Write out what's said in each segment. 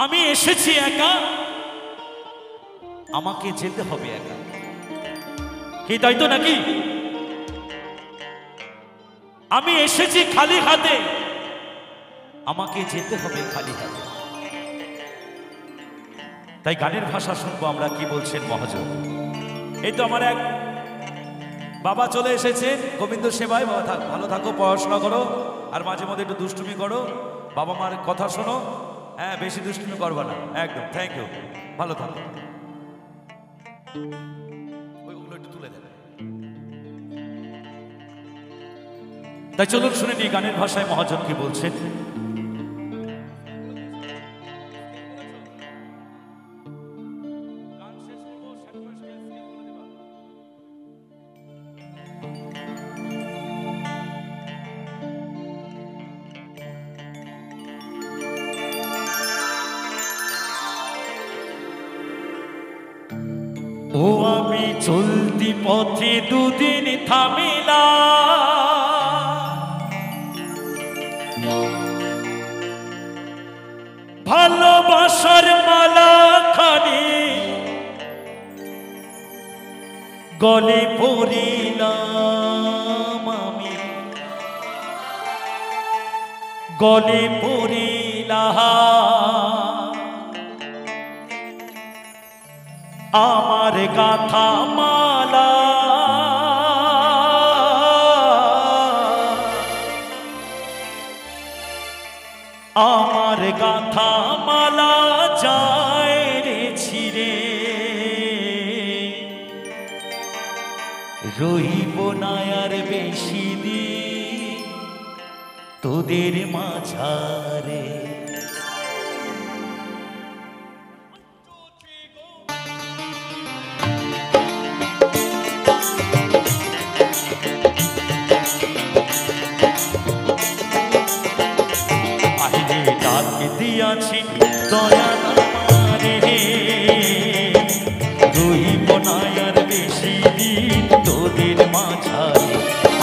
আমি এসেছি একা, আমাকে যেতে হবে একা। কি তাই তো নাকি? আমি এসেছি খালি হাতে, আমাকে যেতে হবে খালি হাতে। তাই গানের ভাষা শুনবো আমরা, কি বলছেন মহাজন। এই তো আমার এক বাবা চলে এসেছেন গোবিন্দ সেবায়। বাবা থাক, ভালো থাকো, পড়াশোনা করো, আর মাঝে মধ্যে একটু দুষ্টুমি করো, বাবা মার কথা শোনো। হ্যাঁ, বেশি দুষ্টুমি করবা না, একদম। থ্যাংক ইউ, ভালো থাকো। ওইগুলো একটু তুলে দেন। তাই চলুন শুনে নি গানের ভাষায় মহাজন কি বলছেন। ও আমি চলতি পথে দুদিন থামিলা, ভালোবাসার মালা খানি গলে পড়িলাম, আমি গলে পড়িলাম। আমার গাথা মালা আমার গাথা মালা যায় রে ছিড়ে, রইব না আর বেশি দিন তোদের মাঝারে। দিয়াছি দয়া নামারে, রইব না আর বেশি দিন তোদের মাঝারে।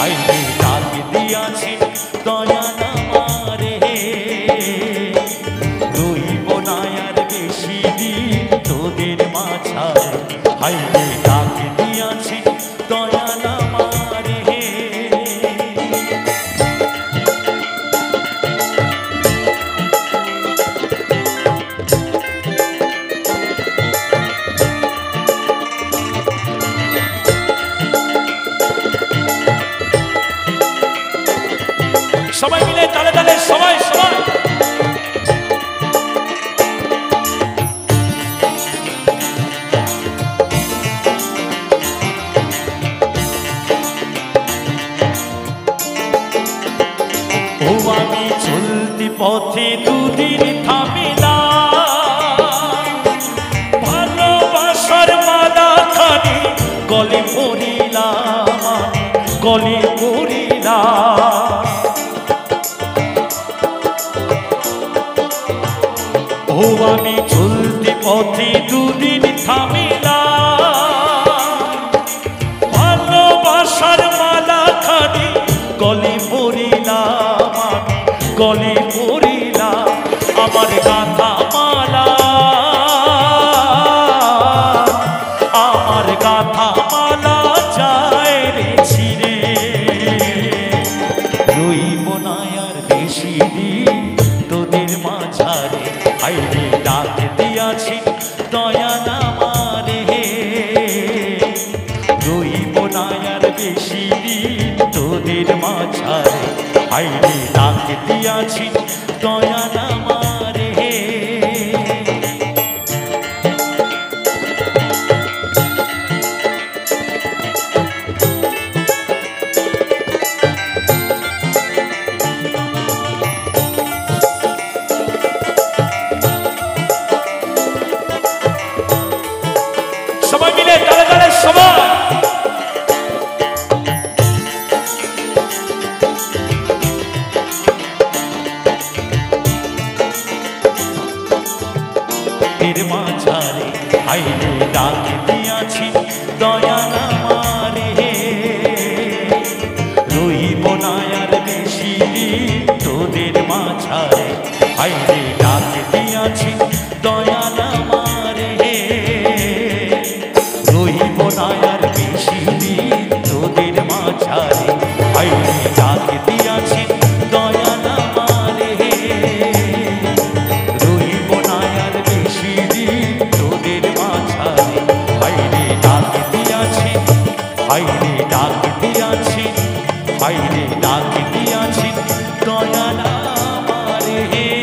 আইরে ডাক দিয়াছি দয়া নামারে, রইব না আর বেশি দিন তোদের মাঝারে। আইরে ডাক দিয়াছি দয়া নামারে। সবাই মিলে তালে তালে, সবাই সবাই। ও আমি চলতি পথে দুদিন থামিলাম, ভালোবাসার মালা খানি গলে পড়িলাম, গলে পড়িলাম। ও আমি চলতি পথে দুদিন থামিলাম, ভালোবাসার মালা খানি গলে পড়িলাম, গলে পড়িলাম। আমার গাথা মালা আমার গাথা মালা যায় রে ছিড়ে, রইব না আর বেশি দিন তোদের মাঝারে। আইরে ডাক দিয়াছি দয়া নামারে, রইব না আর বেশি দিন তোদের মাঝারে। আইরে ডাক দিয়াছি দয়া নামারে। সবাই মিলে তালে তালে, সবাই। মাঝারে আইরে ডাক দিয়াছি দয়া নামারে, রইব না আর বেশি দিন তোদের মাঝারে। আইরে ডাক দিয়াছি ডাক দিয়াছি দয়াল আমারে